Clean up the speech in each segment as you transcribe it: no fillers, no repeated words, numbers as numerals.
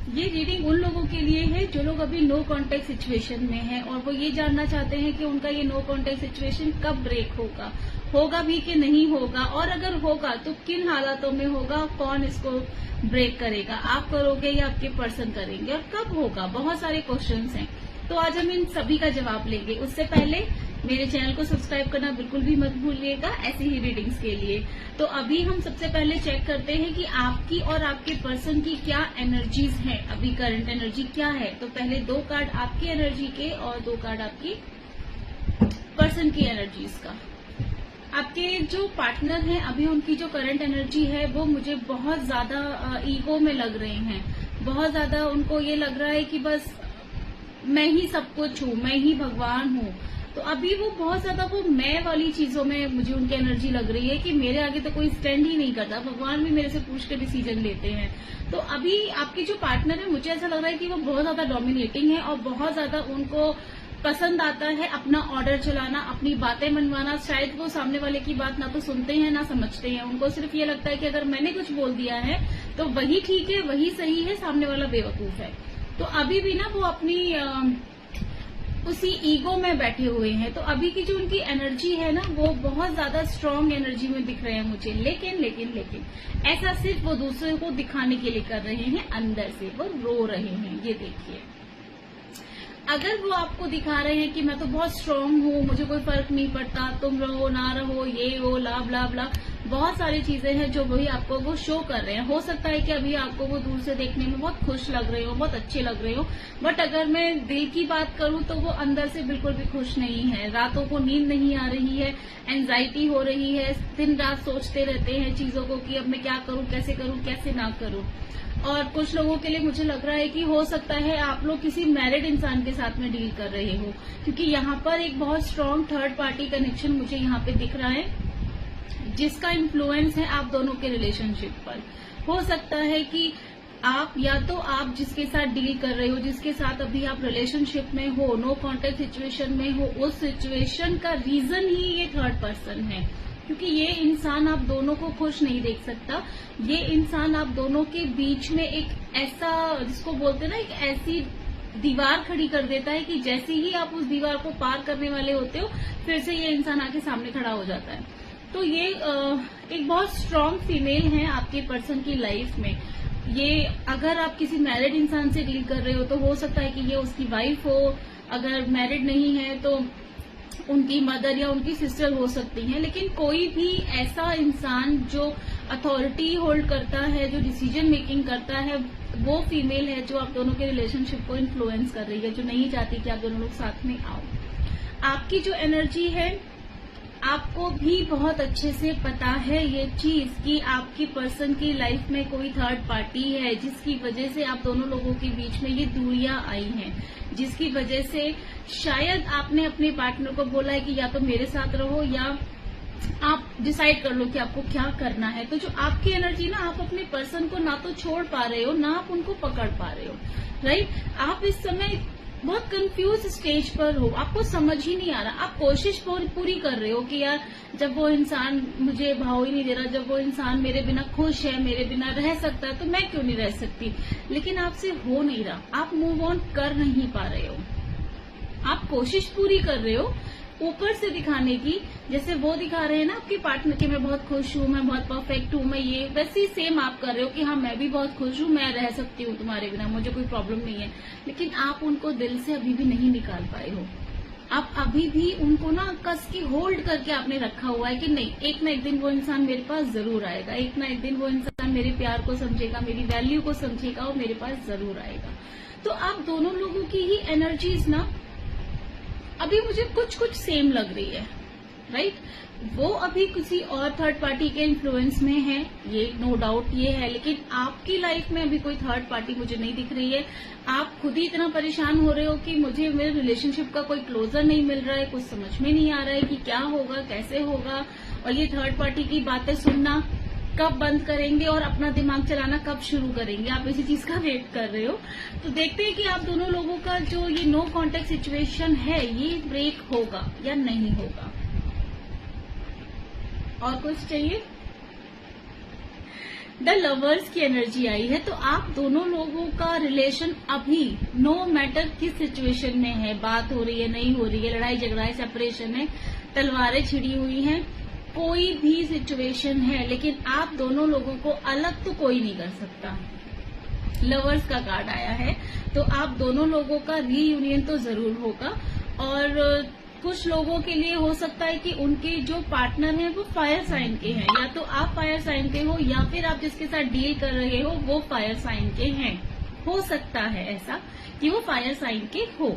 ये रीडिंग उन लोगों के लिए है जो लोग अभी नो कांटेक्ट सिचुएशन में हैं और वो ये जानना चाहते हैं कि उनका ये नो कांटेक्ट सिचुएशन कब ब्रेक होगा भी कि नहीं होगा, और अगर होगा तो किन हालातों में होगा, कौन इसको ब्रेक करेगा, आप करोगे या आपके पर्सन करेंगे, और कब होगा। बहुत सारे क्वेश्चंस हैं, तो आज हम इन सभी का जवाब लेंगे। उससे पहले मेरे चैनल को सब्सक्राइब करना बिल्कुल भी मत भूलिएगा ऐसी ही रीडिंग्स के लिए। तो अभी हम सबसे पहले चेक करते हैं कि आपकी और आपके पर्सन की क्या एनर्जीज हैं, अभी करंट एनर्जी क्या है। तो पहले 2 कार्ड आपकी एनर्जी के और 2 कार्ड आपकी पर्सन की एनर्जीज का। आपके जो पार्टनर हैं अभी उनकी जो करंट एनर्जी है वो मुझे बहुत ज्यादा ईगो में लग रहे हैं, बहुत ज्यादा उनको ये लग रहा है कि बस मैं ही सब कुछ हूँ, मैं ही भगवान हूँ। तो अभी वो बहुत ज्यादा वो मैं वाली चीजों में मुझे उनकी एनर्जी लग रही है कि मेरे आगे तो कोई स्टैंड ही नहीं करता, भगवान भी मेरे से पूछ के डिसीजन लेते हैं। तो अभी आपके जो पार्टनर है मुझे ऐसा लग रहा है कि वो बहुत ज्यादा डोमिनेटिंग है और बहुत ज्यादा उनको पसंद आता है अपना ऑर्डर चलाना, अपनी बातें मनवाना। शायद वो सामने वाले की बात ना तो सुनते हैं ना समझते हैं, उनको सिर्फ ये लगता है कि अगर मैंने कुछ बोल दिया है तो वही ठीक है, वही सही है, सामने वाला बेवकूफ है। तो अभी भी ना वो अपनी उसी ईगो में बैठे हुए हैं। तो अभी की जो उनकी एनर्जी है ना वो बहुत ज्यादा स्ट्रांग एनर्जी में दिख रहे हैं मुझे, लेकिन ऐसा सिर्फ वो दूसरे को दिखाने के लिए कर रहे हैं, अंदर से वो रो रहे हैं। ये देखिए, अगर वो आपको दिखा रहे हैं कि मैं तो बहुत स्ट्रांग हूँ, मुझे कोई फर्क नहीं पड़ता, तुम रहो ना रहो, ये वो ला ब्ला ब्ला, बहुत सारी चीजें हैं जो वही आपको वो शो कर रहे हैं। हो सकता है कि अभी आपको वो दूर से देखने में बहुत खुश लग रहे हो, बहुत अच्छे लग रहे हो, बट अगर मैं दिल की बात करूं तो वो अंदर से बिल्कुल भी खुश नहीं है। रातों को नींद नहीं आ रही है, एंजाइटी हो रही है, दिन रात सोचते रहते हैं चीजों को कि अब मैं क्या करूं, कैसे ना करूं। और कुछ लोगों के लिए मुझे लग रहा है कि हो सकता है आप लोग किसी मैरिड इंसान के साथ में डील कर रहे हो, क्योंकि यहाँ पर एक बहुत स्ट्रांग थर्ड पार्टी कनेक्शन मुझे यहाँ पे दिख रहा है जिसका इन्फ्लुएंस है आप दोनों के रिलेशनशिप पर। हो सकता है कि आप या तो आप जिसके साथ डील कर रहे हो, जिसके साथ अभी आप रिलेशनशिप में हो, नो कांटेक्ट सिचुएशन में हो, उस सिचुएशन का रीजन ही ये थर्ड पर्सन है, क्योंकि ये इंसान आप दोनों को खुश नहीं देख सकता। ये इंसान आप दोनों के बीच में एक ऐसा, जिसको बोलते हैं ना, एक ऐसी दीवार खड़ी कर देता है कि जैसे ही आप उस दीवार को पार करने वाले होते हो फिर से ये इंसान आके सामने खड़ा हो जाता है। तो ये एक बहुत स्ट्रांग फीमेल है आपके पर्सन की लाइफ में। ये अगर आप किसी मैरिड इंसान से डील कर रहे हो तो हो सकता है कि ये उसकी वाइफ हो, अगर मैरिड नहीं है तो उनकी मदर या उनकी सिस्टर हो सकती हैं। लेकिन कोई भी ऐसा इंसान जो अथॉरिटी होल्ड करता है, जो डिसीजन मेकिंग करता है, वो फीमेल है जो आप दोनों के रिलेशनशिप को इन्फ्लुएंस कर रही है, जो नहीं चाहती कि आप दोनों लोग साथ में आओ। आपकी जो एनर्जी है, आपको भी बहुत अच्छे से पता है ये चीज कि आपकी पर्सन की लाइफ में कोई थर्ड पार्टी है, जिसकी वजह से आप दोनों लोगों के बीच में ये दूरियां आई हैं, जिसकी वजह से शायद आपने अपने पार्टनर को बोला है कि या तो मेरे साथ रहो या आप डिसाइड कर लो कि आपको क्या करना है। तो जो आपकी एनर्जी ना, आप अपने पर्सन को ना तो छोड़ पा रहे हो, ना आप उनको पकड़ पा रहे हो, राइट। आप इस समय बहुत कंफ्यूज स्टेज पर हो, आपको समझ ही नहीं आ रहा। आप कोशिश पूरी कर रहे हो कि यार जब वो इंसान मुझे भाव ही नहीं दे रहा, जब वो इंसान मेरे बिना खुश है, मेरे बिना रह सकता है, तो मैं क्यों नहीं रह सकती। लेकिन आपसे हो नहीं रहा, आप मूव ऑन कर नहीं पा रहे हो। आप कोशिश पूरी कर रहे हो ऊपर से दिखाने की, जैसे वो दिखा रहे हैं ना आपके पार्टनर के मैं बहुत खुश हूँ, मैं बहुत परफेक्ट हूँ, मैं ये, वैसे ही सेम आप कर रहे हो कि हाँ मैं भी बहुत खुश हूँ, मैं रह सकती हूँ तुम्हारे बिना, मुझे कोई प्रॉब्लम नहीं है। लेकिन आप उनको दिल से अभी भी नहीं निकाल पाए हो। आप अभी भी उनको ना कस की होल्ड करके आपने रखा हुआ है कि नहीं, एक ना एक दिन वो इंसान मेरे पास जरूर आएगा, एक ना एक दिन वो इंसान मेरे प्यार को समझेगा, मेरी वैल्यू को समझेगा और मेरे पास जरूर आएगा। तो आप दोनों लोगों की ही एनर्जीज ना अभी मुझे कुछ सेम लग रही है, राइट। वो अभी किसी और थर्ड पार्टी के इन्फ्लुएंस में है, ये नो डाउट ये है, लेकिन आपकी लाइफ में अभी कोई थर्ड पार्टी मुझे नहीं दिख रही है। आप खुद ही इतना परेशान हो रहे हो कि मुझे मेरे रिलेशनशिप का कोई क्लोजर नहीं मिल रहा है, कुछ समझ में नहीं आ रहा है कि क्या होगा, कैसे होगा, और ये थर्ड पार्टी की बातें सुनना कब बंद करेंगे और अपना दिमाग चलाना कब शुरू करेंगे, आप इसी चीज का वेट कर रहे हो। तो देखते हैं कि आप दोनों लोगों का जो ये नो कांटेक्ट सिचुएशन है ये ब्रेक होगा या नहीं होगा। और कुछ चाहिए? द लवर्स की एनर्जी आई है। तो आप दोनों लोगों का रिलेशन अभी नो मैटर किस सिचुएशन में है, बात हो रही है नहीं हो रही है, लड़ाई झगड़ा है, सेपरेशन है, तलवारें छिड़ी हुई हैं, कोई भी सिचुएशन है, लेकिन आप दोनों लोगों को अलग तो कोई नहीं कर सकता। लवर्स का कार्ड आया है, तो आप दोनों लोगों का रीयूनियन तो जरूर होगा। और कुछ लोगों के लिए हो सकता है कि उनके जो पार्टनर हैं वो फायर साइन के हैं, या तो आप फायर साइन के हो या फिर आप जिसके साथ डील कर रहे हो वो फायर साइन के हैं। हो सकता है ऐसा कि वो फायर साइन के हो,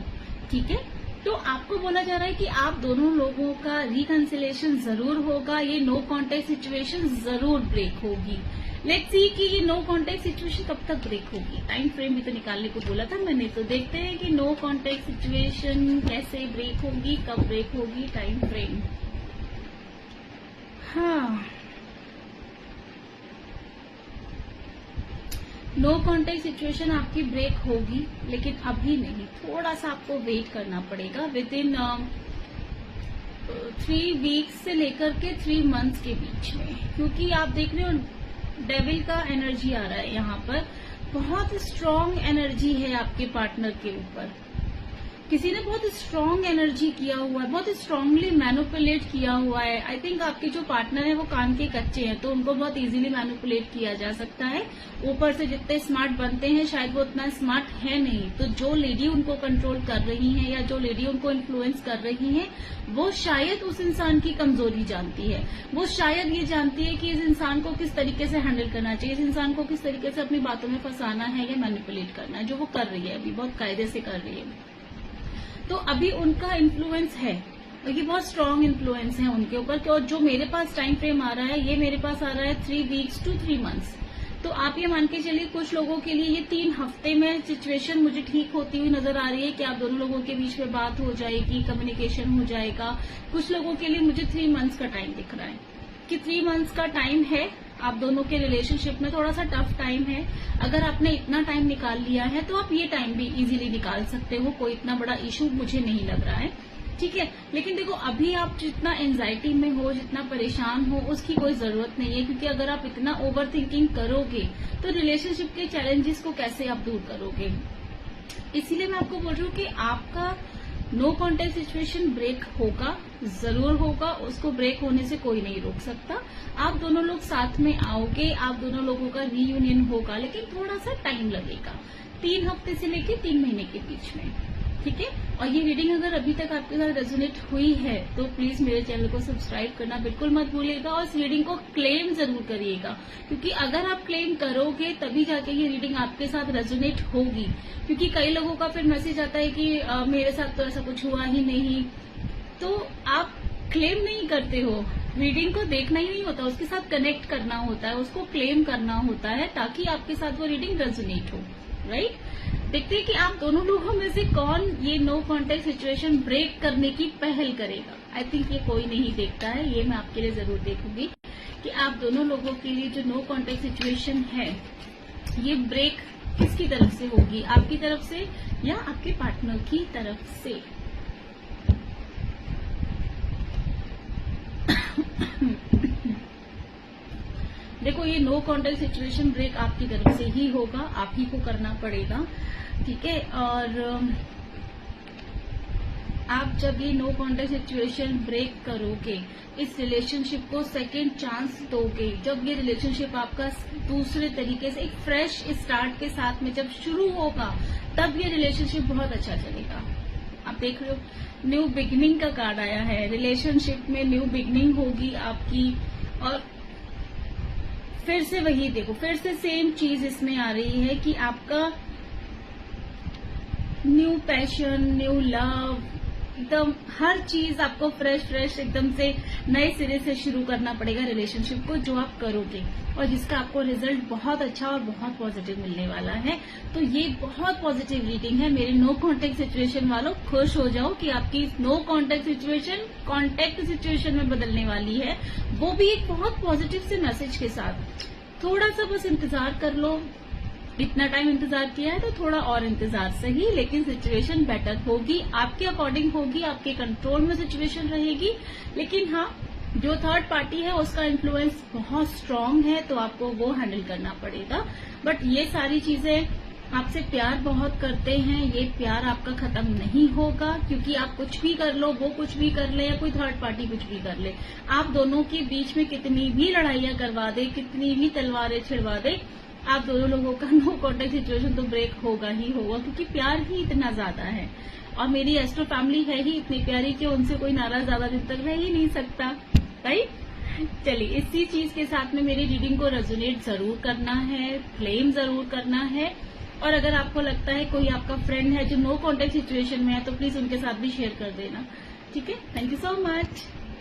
ठीक है। तो आपको बोला जा रहा है कि आप दोनों लोगों का रिकंसिलेशन जरूर होगा, ये नो कॉन्टेक्ट सिचुएशन जरूर ब्रेक होगी। लेट्स सी कि ये नो कॉन्टेक्ट सिचुएशन कब तक ब्रेक होगी। टाइम फ्रेम भी तो निकालने को बोला था मैंने, तो देखते हैं कि नो कॉन्टेक्ट सिचुएशन कैसे ब्रेक होगी, कब ब्रेक होगी। टाइम फ्रेम, हाँ, नो कॉन्टेक्ट सिचुएशन आपकी ब्रेक होगी, लेकिन अभी नहीं, थोड़ा सा आपको वेट करना पड़ेगा। विद इन 3 वीक्स से लेकर के 3 मंथ्स के बीच में, क्योंकि आप देख रहे हो डेविल का एनर्जी आ रहा है यहाँ पर। बहुत स्ट्रांग एनर्जी है आपके पार्टनर के ऊपर, किसी ने बहुत स्ट्रांग एनर्जी किया हुआ है, बहुत स्ट्रांगली मैनिपुलेट किया हुआ है। आई थिंक आपके जो पार्टनर है वो कान के कच्चे हैं, तो उनको बहुत इजीली मैनिपुलेट किया जा सकता है। ऊपर से जितने स्मार्ट बनते हैं शायद वो उतना स्मार्ट है नहीं, तो जो लेडी उनको कंट्रोल कर रही है या जो लेडी उनको इन्फ्लुएंस कर रही है वो शायद उस इंसान की कमजोरी जानती है। वो शायद ये जानती है कि इस इंसान को किस तरीके से हैंडल करना चाहिए, इस इंसान को किस तरीके से अपनी बातों में फंसाना है या मैनिपुलेट करना है, जो वो कर रही है अभी, बहुत कायदे से कर रही है। तो अभी उनका इन्फ्लुएंस है, ये बहुत स्ट्रांग इन्फ्लुएंस है उनके ऊपर। और जो मेरे पास टाइम फ्रेम आ रहा है, ये मेरे पास आ रहा है 3 वीक्स to 3 मंथ्स। तो आप ये मान के चलिए कुछ लोगों के लिए ये 3 हफ्ते में सिचुएशन मुझे ठीक होती हुई नजर आ रही है कि आप दोनों लोगों के बीच में बात हो जाएगी, कम्युनिकेशन हो जाएगा। कुछ लोगों के लिए मुझे 3 मंथ्स का टाइम दिख रहा है कि 3 मंथ्स का टाइम है। आप दोनों के रिलेशनशिप में थोड़ा सा टफ टाइम है। अगर आपने इतना टाइम निकाल लिया है तो आप ये टाइम भी इजीली निकाल सकते हो, कोई इतना बड़ा इशू मुझे नहीं लग रहा है, ठीक है। लेकिन देखो अभी आप जितना एंजाइटी में हो, जितना परेशान हो, उसकी कोई जरूरत नहीं है, क्योंकि अगर आप इतना ओवर थिंकिंग करोगे तो रिलेशनशिप के चैलेंजेस को कैसे आप दूर करोगे। इसीलिए मैं आपको बोल रही हूँ कि आपका नो कॉन्टेक्ट सिचुएशन ब्रेक होगा, जरूर होगा, उसको ब्रेक होने से कोई नहीं रोक सकता। आप दोनों लोग साथ में आओगे, आप दोनों लोगों का रीयूनियन होगा, लेकिन थोड़ा सा टाइम लगेगा, 3 हफ्ते से लेके 3 महीने के बीच में, ठीक है। और ये रीडिंग अगर अभी तक आपके साथ रेजोनेट हुई है तो प्लीज मेरे चैनल को सब्सक्राइब करना बिल्कुल मत भूलिएगा और इस रीडिंग को क्लेम जरूर करिएगा, क्योंकि अगर आप क्लेम करोगे तभी जाके ये रीडिंग आपके साथ रेजोनेट होगी। क्योंकि कई लोगों का फिर मैसेज आता है कि मेरे साथ तो ऐसा कुछ हुआ ही नहीं, तो आप क्लेम नहीं करते हो। रीडिंग को देखना ही नहीं होता, उसके साथ कनेक्ट करना होता है, उसको क्लेम करना होता है, ताकि आपके साथ वो रीडिंग रेजोनेट हो, राइट। देखते हैं कि आप दोनों लोगों में से कौन ये नो कॉन्टेक्ट सिचुएशन ब्रेक करने की पहल करेगा। आई थिंक ये कोई नहीं देखता है, ये मैं आपके लिए जरूर देखूंगी कि आप दोनों लोगों के लिए जो नो कॉन्टेक्ट सिचुएशन है ये ब्रेक किसकी तरफ से होगी, आपकी तरफ से या आपके पार्टनर की तरफ से। देखो ये नो कॉन्टेक्ट सिचुएशन ब्रेक आपकी तरफ से ही होगा, आप ही को करना पड़ेगा, ठीक है। और आप जब ये नो कॉन्टेक्ट सिचुएशन ब्रेक करोगे, इस रिलेशनशिप को सेकेंड चांस दोगे, जब ये रिलेशनशिप आपका दूसरे तरीके से एक फ्रेश स्टार्ट के साथ में जब शुरू होगा, तब ये रिलेशनशिप बहुत अच्छा चलेगा। आप देख रहे हो न्यू बिगिनिंग का कार्ड आया है, रिलेशनशिप में न्यू बिगिनिंग होगी आपकी। और फिर से वही देखो, फिर से सेम चीज इसमें आ रही है कि आपका न्यू पैशन, न्यू लव, एकदम हर चीज आपको फ्रेश एकदम से नए सिरे से शुरू करना पड़ेगा रिलेशनशिप को, जो आप करोगे और जिसका आपको रिजल्ट बहुत अच्छा और बहुत पॉजिटिव मिलने वाला है। तो ये बहुत पॉजिटिव रीडिंग है मेरे नो कॉन्टेक्ट सिचुएशन वालों। खुश हो जाओ कि आपकी no contact situation contact situation में बदलने वाली है, वो भी एक बहुत पॉजिटिव से मैसेज के साथ। थोड़ा सा बस इंतजार कर लो, इतना टाइम इंतजार किया है तो थोड़ा और इंतजार सही, लेकिन सिचुएशन बेटर होगी, आपके अकॉर्डिंग होगी, आपके कंट्रोल में सिचुएशन रहेगी। लेकिन हाँ, जो थर्ड पार्टी है उसका इन्फ्लुएंस बहुत स्ट्रांग है, तो आपको वो हैंडल करना पड़ेगा। बट ये सारी चीजें आपसे प्यार बहुत करते हैं, ये प्यार आपका खत्म नहीं होगा, क्योंकि आप कुछ भी कर लो, वो कुछ भी कर ले, या कोई थर्ड पार्टी कुछ भी कर ले, आप दोनों के बीच में कितनी भी लड़ाइयां करवा दे, कितनी भी तलवारें छिड़वा दे, आप दोनों लोगों का नो कॉन्टेक्ट सिचुएशन तो ब्रेक होगा ही होगा, क्योंकि प्यार ही इतना ज्यादा है। और मेरी एस्ट्रो फैमिली है ही इतनी प्यारी कि उनसे कोई नाराज ज्यादा दिन तक रह ही नहीं सकता, राइट। चलिए, इसी चीज के साथ में मेरी रीडिंग को रेजोनेट जरूर करना है, क्लेम जरूर करना है। और अगर आपको लगता है कोई आपका फ्रेंड है जो नो कॉन्टेक्ट सिचुएशन में है, तो प्लीज उनके साथ भी शेयर कर देना, ठीक है। Thank you so much.